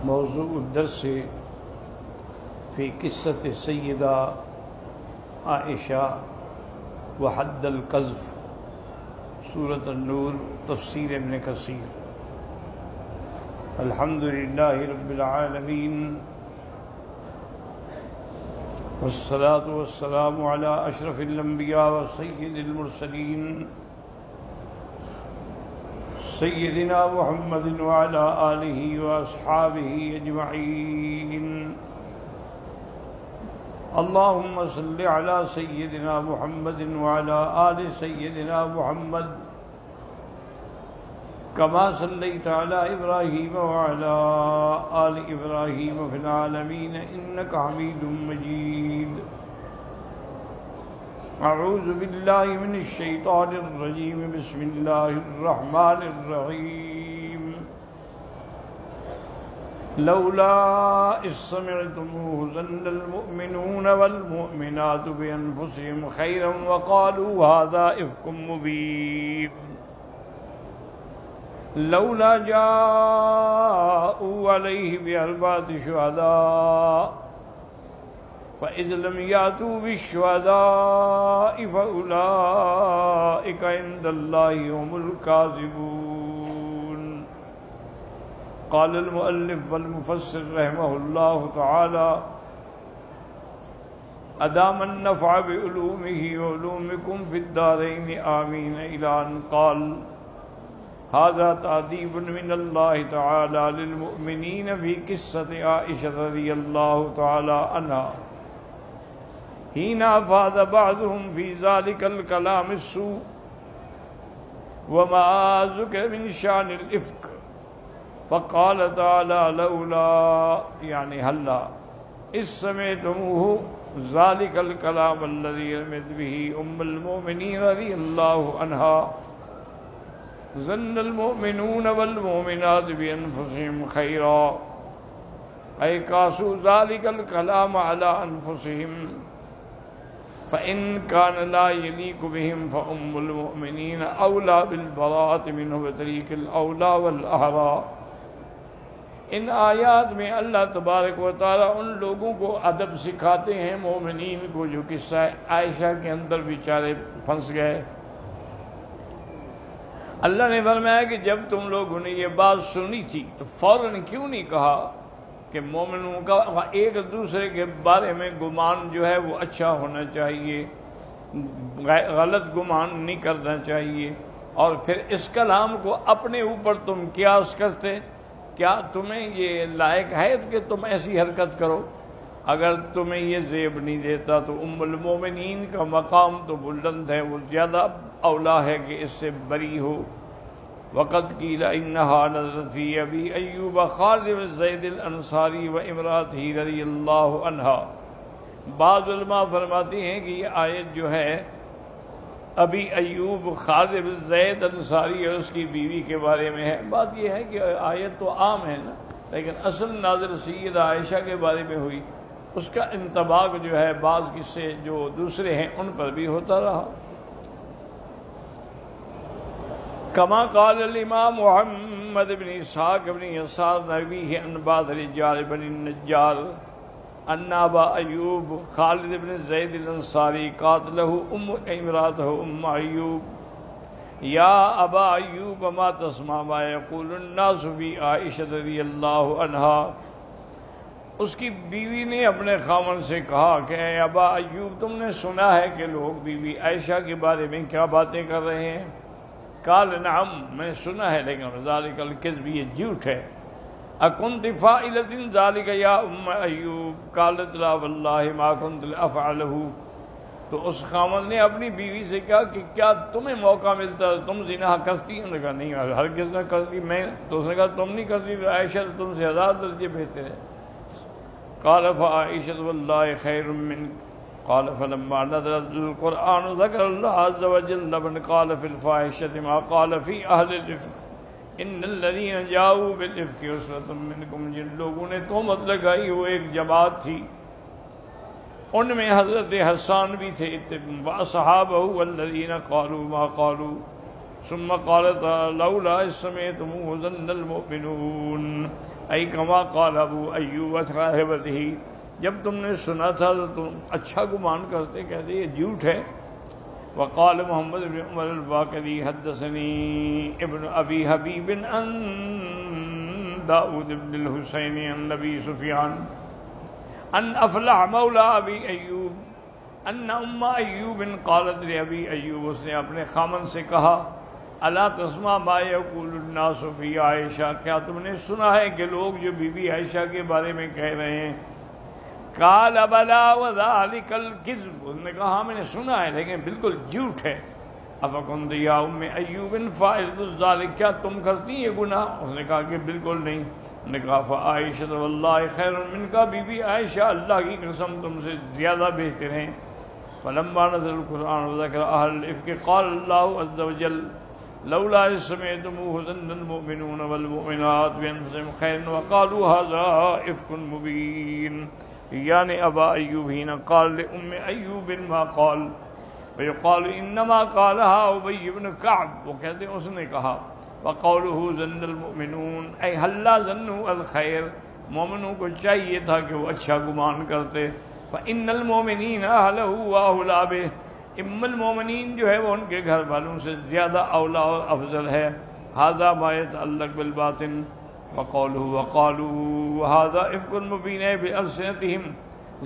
موضوع الدرس فی قصۃ سیدہ عائشہ وحد القذف سورۃ النور تفسیر ابن کثیر۔ الحمد للہ رب العالمین والصلاة والسلام علی اشرف الانبیاء وسید المرسلین سیدنا محمد وعلی آلہ واصحابہ اجمعین۔ اللہم صل علی سیدنا محمد وعلی آل سیدنا محمد کما صلیت علی ابراہیم وعلی آل ابراہیم فی العالمین انک حمید مجید۔ اعوذ باللہ من الشیطان الرجیم، بسم اللہ الرحمن الرحیم۔ لولا اذ سمعتموہ ظن المؤمنون والمؤمنات بانفسهم خیرا وقالوا هذا افک مبین۔ لولا جاءوا علیہ باربعۃ شہداء فإذ لم يأتوا بالشهداء فأولئك عند الله هم الكاذبون۔ قال المؤلف والمفسر رحمه الله تعالى أدام النفع بعلومه وعلومكم في الدارين آمين إلى أن قال هذا تأديب من الله تعالى للمؤمنين في قصة عائشة رضي الله تعالى عنها حين أفاد بعضهم في ذلك الكلام السوء وما ذكر من شأن الإفك، فقال تعالى لولا يعني هلا إذ سمعتموه ذلك الكلام الذي رمت به المؤمنين رضي الله عنها ظن المؤمنون والمؤمنات بأنفسهم خيرا، أي قاسوا ذلك الكلام على أنفسهم، فإن كان لا يليق بهم فأم المؤمنين أولى بالبراءة منه بطريق الأولى والأحرى۔ ان آیات میں اللہ تبارک و تعالیٰ ان لوگوں کو ادب سکھاتے ہیں، مومنین کو، جو قصہ عائشہ کے اندر بیچارے پھنس گئے۔ اللہ نے فرمایا کہ جب تم لوگوں نے یہ بات سنی تھی تو فوراً کیوں نہیں کہا کہ مومنوں کا ایک دوسرے کے بارے میں گمان جو ہے وہ اچھا ہونا چاہیے، غلط گمان نہیں کرنا چاہیے، اور پھر اس کلام کو اپنے اوپر تم قیاس کرتے؟ کیا تمہیں یہ لائق ہے کہ تم ایسی حرکت کرو؟ اگر تمہیں یہ زیب نہیں دیتا تو ام المومنین کا مقام تو بلند ہے، وہ زیادہ اولا ہے کہ اس سے بری ہو۔ وقد قیل انہا نزلت فی ابی ایوب خالد بن زید الانصاری و امرأتہ رضی اللہ عنہا۔ بعض علماء فرماتے ہیں کہ یہ آیت جو ہے ابی ایوب خالد بن زید انصاری اور اس کی بیوی کے بارے میں ہے۔ بات یہ ہے کہ آیت تو عام ہے نا، لیکن اصل نازل سیدہ عائشہ کے بارے میں ہوئی، اس کا انطباق جو ہے بعض قصے جو دوسرے ہیں ان پر بھی ہوتا رہا۔ کما قال الامام محمد بن اسحاق بن یسار نبیہ عن بعض رجال بن النجار ان ابا ایوب خالد بن زید الانصاری قاتلہ امرأتہ ام ایوب۔ یا ابا ایوب ما تسمع ما یقول الناس فی عائشہ رضی اللہ عنہا۔ اس کی بیوی نے اپنے خاوند سے کہا کہ اے ابا ایوب، تم نے سنا ہے کہ لوگ بی بی عائشہ کے بارے میں کیا باتیں کر رہے ہیں؟ قال نعم، میں نے سنا ہے، لیکن ذالک الکذب، یہ جھوٹ ہے۔ اکنت فاعلۃ ذالک یا ام ایوب؟ قالت لا واللہ ما کنت لافعلہ۔ تو اس خاوند نے اپنی بیوی سے کہا کہ کیا تمہیں موقع ملتا ہے تم زنا کرتی؟ انہوں نے کہا نہیں، ہرگز نہ کرتی میں۔ تو اس نے کہا تم نہیں کرتی تو عائشہ تم سے 1000 درجے بہتر ہے۔ قال فعائشہ واللہ خیر منک۔ قال فلما نزل القرآن ذكر الله عز وجل من قال في الفاحشة ما قال في أهل الإفك إن الذين جاءوا بالإفك عصبة منكم۔ جن لوگوں نے تہمت لگائی وہ ایک جماعت تھی، ان میں حضرت حسان بھی تھے، وَأَصْحَابَهُ وَالَّذِينَ قَالُوا مَا قَالُوا، ثم قال لولا إذ سمعتموه ظن المؤمنون أي كما قال ابو ایوب صاحبته، جب تم نے سنا تھا تو تم اچھا گمان کرتے، کہتے یہ جھوٹ ہے. وقال محمد بن عمر الباقری حدثني ابن ابي حبيب عن داود بن الحسين عن ابي سفيان ان افلح مولى ابي ایوب ان ام ایوب قالت لابی ایوب، اس نے اپنے خامن سے کہا الا تسمع ما يقول الناس في عائشہ، کیا تم نے سنا ہے کہ لوگ جو بی بی عائشہ کے بارے میں کہہ رہے ہیں؟ قال بلا وذلك الكذب، اس نے کہا ہاں میں نے سنا ہے لیکن بالکل جھوٹ ہے. افکنت یا ام ایوب فاعلۃ ذلک، کیا تم کرتی یہ گناہ؟ اس نے کہا کہ بالکل نہیں. اس نے کہا فعائشہ واللہ خیر منک، بی بی عائشہ اللہ کی قسم تم سے زیادہ بہتر ہیں. فلما نزل القرآن وذكر اهل الافك قال الله عز وجل لولا إذ سمعتموه ظن المؤمنون والمؤمنات بأنفسهم خيرا وقالوا هذا إفك مبين. یعنی ابا ایوب ہی نہ قال لأم ایوب ما قال، ويقال انما قالها ابی بن کعب، وہ کہتے ہیں اس نے کہا. وقوله ظن المؤمنون اي هل ظنوا الخير، مومنوں کو چاہیے تھا کہ وہ اچھا گمان کرتے. فإن المؤمنين أهله وأولى به، ام المومنین جو ہے وہ ان کے گھر والوں سے زیادہ اولا اور افضل ہے. هذا ما يتعلق بالباطن. وقالوا هذا افک مبین بألسنتهم،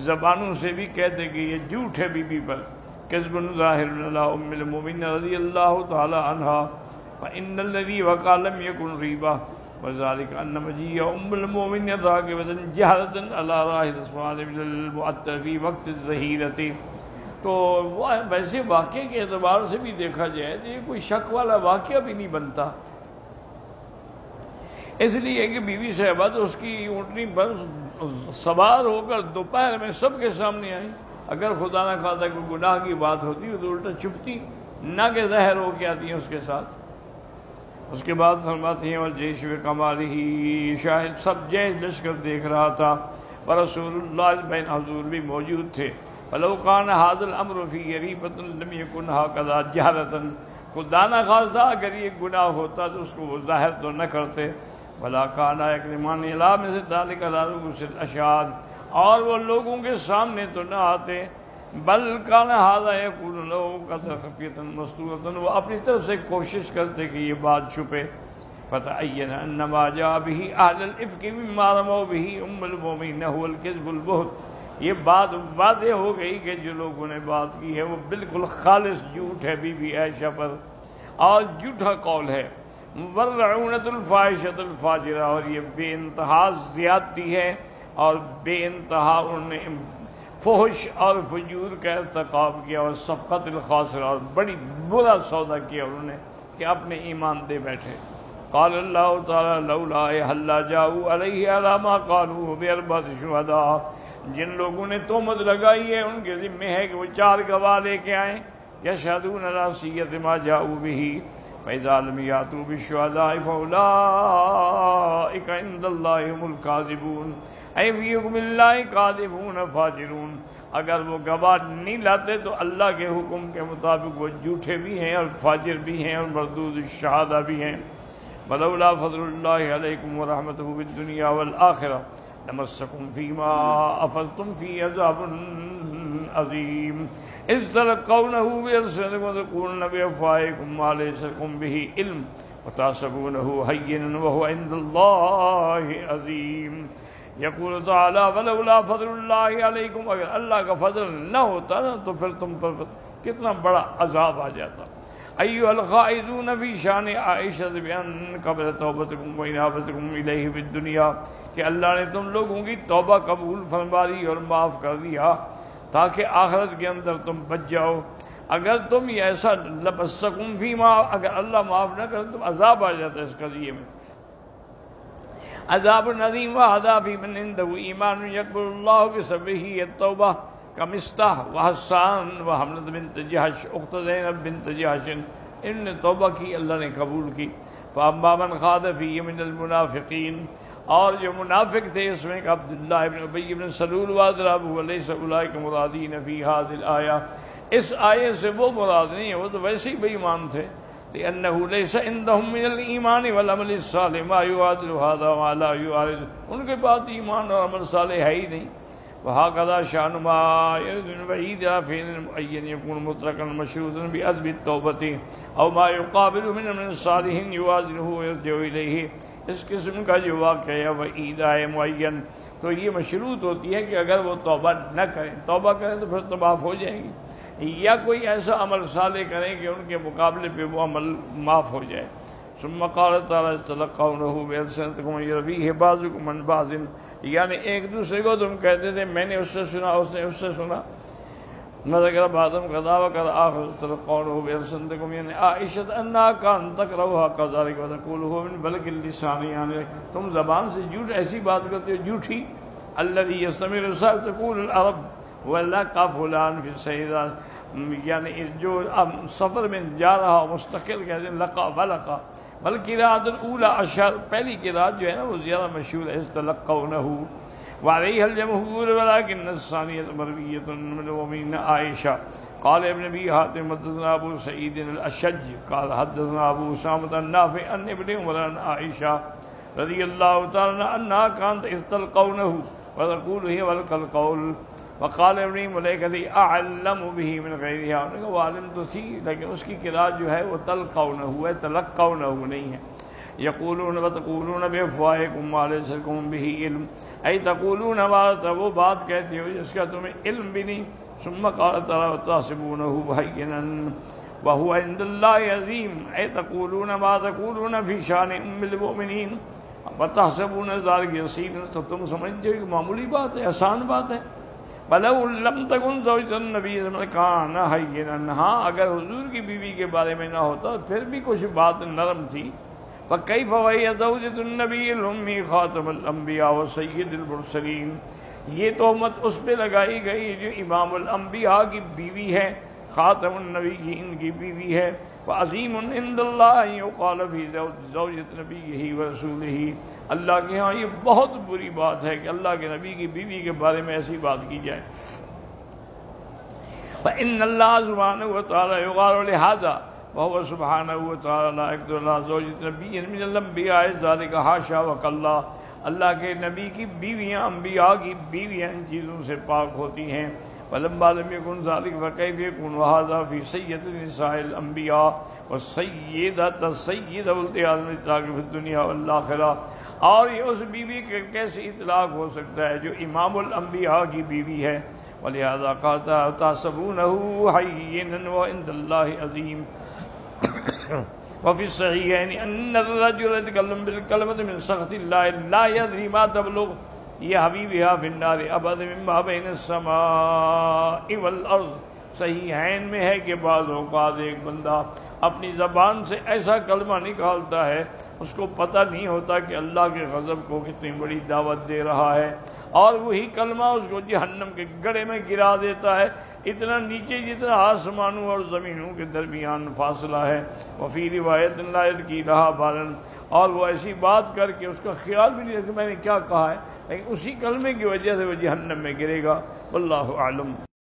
زبانوں سے بھی کہتے کہ یہ جھوٹ ہے بی بی پر. کذب ظاہر علی ام المؤمنین رضی اللہ تعالی عنہا. فإن الذي وقع لم يكن ریبہ وذلك ان مجيء ام المؤمنین راغبۃ جہرۃ علی راہ الاسفار من المعطر فی وقت الظہیرۃ. تو ویسے واقعے کے اعتبار سے بھی دیکھا جائے تو یہ کوئی شک والا واقعہ بھی نہیں بنتا، اس لیے کہ بی بی صاحبہ تو اس کی اونٹنی پر سوار ہو کر دوپہر میں سب کے سامنے آئی. اگر خدا نہ خواستہ کوئی گناہ کی بات ہوتی تو الٹا چھپتی، نہ کہ ظاہر ہو کے آتی ہیں اس کے ساتھ. اس کے بعد فرماتی ہیں والجیش بکمالہ، شاہد سب جیش لشکر دیکھ رہا تھا، ورسول اللہ بین حضور بھی موجود تھے. فلو کان ھذا الامر فی یریبۃ لم یکن ھکذا جہرۃ، خدا نہ خواستہ اگر یہ گناہ ہوتا تو اس کو وہ ظاہر تو نہ کرتے. ولا کان یکرمان الی مثل ذلک علی رؤوس الاشہاد، اور وہ لوگوں کے سامنے تو نہ آتے، بل کان ھذا یقول لو قد خفیۃ مستورۃ، وہ اپنی طرف سے کوشش کرتے کہ یہ بات چھپے. فتعین ان ما جاء به اهل الافک مما رموا به ام المؤمنین هو الکذب البہت. یہ بات واضح ہو گئی کہ جو لوگوں نے بات کی ہے وہ بالکل خالص جھوٹ ہے بی بی عائشہ پر، اور جھوٹا قول ہے. والرعونۃ الفاحشۃ الفاجرہ، اور یہ بے انتہا زیادتی ہے اور بے انتہا انہوں نے فحش اور فجور کا ارتکاب کیا، اور صفقۃ الخاسرہ، اور بڑی برا سودا کیا انہوں نے کہ اپنے ایمان دے بیٹھے. قال اللہ تعالی لولا هل جاءوا علیہ علی ما قالوا باربعۃ شہداء، جن لوگوں نے تہمت لگائی ہے ان کے ذمہ ہے کہ وہ 4 گواہ لے کے آئیں. یشہدون علی صیغۃ ما جاءوا به فإذا لم يأتوا بالشهداء فأولئك عند الله هم الكاذبون أي في حكم الله كاذبون فاجرون. اگر وہ گواہ نہیں لاتے تو اللہ کے حکم کے مطابق وہ جھوٹے بھی ہیں اور فاجر بھی ہیں اور مردود الشہادہ بھی ہیں. ولولا فضل الله عليكم ورحمته في الدنيا والآخرة لمسكم فيما أفضتم فيه عذاب عظيم إذ تلقونه بألسنتكم وتقولون بأفواهكم ما ليس لكم به علم وتحسبونه هينا وهو عند الله عظيم. يقول تعالى ولولا فضل الله عليكم، اگر اللہ کا فضل نہ ہوتا نا تو پھر تم پر کتنا بڑا عذاب آ جاتا. ایھا الخائضون فی شان عائشہ بان قبل توبتکم وانابتکم الیہ فی الدنیا، کہ اللہ نے تم لوگوں کی توبہ قبول فرما لی اور معاف کر دیا تاکہ آخرت کے اندر تم بچ جاؤ. اگر تم یہ ایسا لمسکم فیما، اگر اللہ معاف نہ کرے تو عذاب آ جاتا ہے اس قضیے میں. عذاب عظیم وهذا فی من عنده ایمان یقبل اللہ بسببہ التوبہ کمستح وحسان وحملت بنت جہش اخت زینب بنت جہش، ان نے توبہ کی اللہ نے قبول کی. فاما من خاض فیہ من المنافقین، اور جو منافق تھے اس میں کہ عبداللہ ابن ابی بن سلول واضربہ لیس اولئک مرادین فی هذه الآیہ، اس آیے سے وہ مراد نہیں ہے، وہ تو ویسے ہی بے ایمان تھے. لأنه ليس عندهم من الإيمان والعمل الصالح ما يعادل هذا وما لا يعارض، ان کے پاس ایمان اور عمل صالح ہے ہی نہیں. وهكذا شأن ما يرد من بعيد فعل معين يكون مطلقا مشروطا بأدب التوبة أو ما يقابل من الصالح يوازنه ويرجع إليه. اس قسم کا جو واقعہ ہے وعید ہے معین تو یہ مشروط ہوتی ہے کہ اگر وہ توبہ نہ کریں، توبہ کریں تو پھر تو معاف ہو جائے گی، یا کوئی ایسا عمل صالح کریں کہ ان کے مقابلے پہ وہ عمل معاف ہو جائے. ثم قال تعالی تلقونه بألسنتكم يرويه بعضكم عن بعض، یعنی ایک دوسرے کو تم کہتے تھے میں نے اس سے سنا، اس نے اس سے سنا. مذکر بعضم قضا وقضا آخر تلقونه بألسنتكم، یعنی عائشہ انها كانت تكرهها كذلك وتقوله من بلغ اللسان، یعنی تم زبان سے جھوٹ ایسی بات کرتے ہو جھوٹی. الذي يستمر صاحب تقول العرب ولقى فلان في السيدات، یعنی جو سفر میں جا رہا مستقل کہتے ہیں لقا ولقا. بلکہ قراءت الاولی اشہر، پہلی قراءت جو ہے نا وہ زیادہ مشہور ہے تلقونه، وعليها الجمهور ولكن الثانية مروية من ومن عائشة. قال ابن ابي حاتم حدثنا ابو سعيد الاشج قال حدثنا ابو اسامة النافع عن ابن عمر عن عائشة رضي الله تعالى عنها انها كانت تلقونه وتقول هي ولق القول. وقال ابن ملیکہ اعلم به من غیرها، انہوں نے وہ عالم تو تھی لیکن اس کی قراءت جو ہے وہ تلقونه ہے، تلقونه نہیں ہے. یقولون وتقولون بافواہکم ما لیس لکم به علم، ای تقولون وہ بات کہتے ہو جس کا تمہیں علم بھی نہیں. ثم قال تعالی وتحسبونه هینا وهو عند الله عظیم، ای تقولون ما تقولون فی شان ام المؤمنین وتحسبون ذلک یسیر، تو تم سمجھتے ہو کہ معمولی بات ہے، آسان بات ہے. وَلَوْ لَمْ تَكُنْ زَوْجَةَ النَّبِيِّ كَانَ هَيِّنًا، ہاں اگر حضور کی بیوی کے بارے میں نہ ہوتا پھر بھی کچھ بات نرم تھی. وَكَيْفَ وَهِيَ زَوْجَةُ النَّبِيِّ الْأُمِّيِّ خَاتَمِ الْأَنْبِيَاءِ وَسَيِّدِ الْمُرْسَلِينَ، یہ تہمت اس پہ لگائی گئی جو امام الانبیاء کی بیوی ہے، خاتم النبیین کی بیوی ہے. وَعَظِيمٌ عِنْدَ اللَّهِ يُقَالَ فِي زَوْجَةِ نَبِيِّهِ وَرَسُولِهِ، اللہ کے ہاں یہ بہت بری بات ہے کہ اللہ کے نبی کی بیوی کے بارے میں ایسی بات کی جائے. فَإِنَّ اللَّهَ سُبْحَانَهُ وَتَعَالَى يُقَالُ لِهَذَا وَهُوَ سُبْحَانَهُ وَتَعَالَى لَا يَقْدِرُ عَلَى زَوْجَةِ نَبِيٍّ مِنَ الْأَنْبِيَاءِ ذَلِكَ حَاشَا وَكَلَّا، اللہ کے نبی کی بیویاں انبیاء کی بیویاں ان چیزوں سے پاک ہوتی ہیں. وَلَمَّا لَمْ يَكُنْ ذَلِكَ فَكَيْفَ يَكُونُ هَذَا فِي سَيِّدِ نِسَاءِ الْأَنْبِيَاءِ وَالسَّيِّدَةِ السَّيِّدَةِ وَالْإِطْلَاقِ فِي الدُّنْيَا وَالْآخِرَةِ، اور یہ اس بیوی کے کیسے اطلاق ہو سکتا ہے جو امام الانبیاء کی بیوی ہے. وَلِهَذَا قَالَ تَحْسَبُونَهُ هَيِّنًا وَعِندَ اللَّهِ عَظِيمٌ. وفي الصحيحين أن الرجل يتكلم بالكلمة من سخط الله لا يدري ما تبلغ يحبيبها في النار أبدا مما بين السماء والأرض. صحیحین میں ہے کہ بعض اوقات ایک بندہ اپنی زبان سے ایسا کلمہ نکالتا ہے اس کو پتہ نہیں ہوتا کہ اللہ کے غضب کو کتنی بڑی دعوت دے رہا ہے، اور وہی کلمہ اس کو جہنم کے گڑھے میں گرا دیتا ہے، اتنا نیچے جتنا آسمانوں اور زمینوں کے درمیان فاصلہ ہے. وفی روایت لا یلقی لہا بالا، اور وہ ایسی بات کر کے اس کا خیال بھی نہیں کہ میں نے کیا کہا ہے، لیکن اسی کلمے کی وجہ سے وہ جہنم میں گرے گا. واللہ اعلم.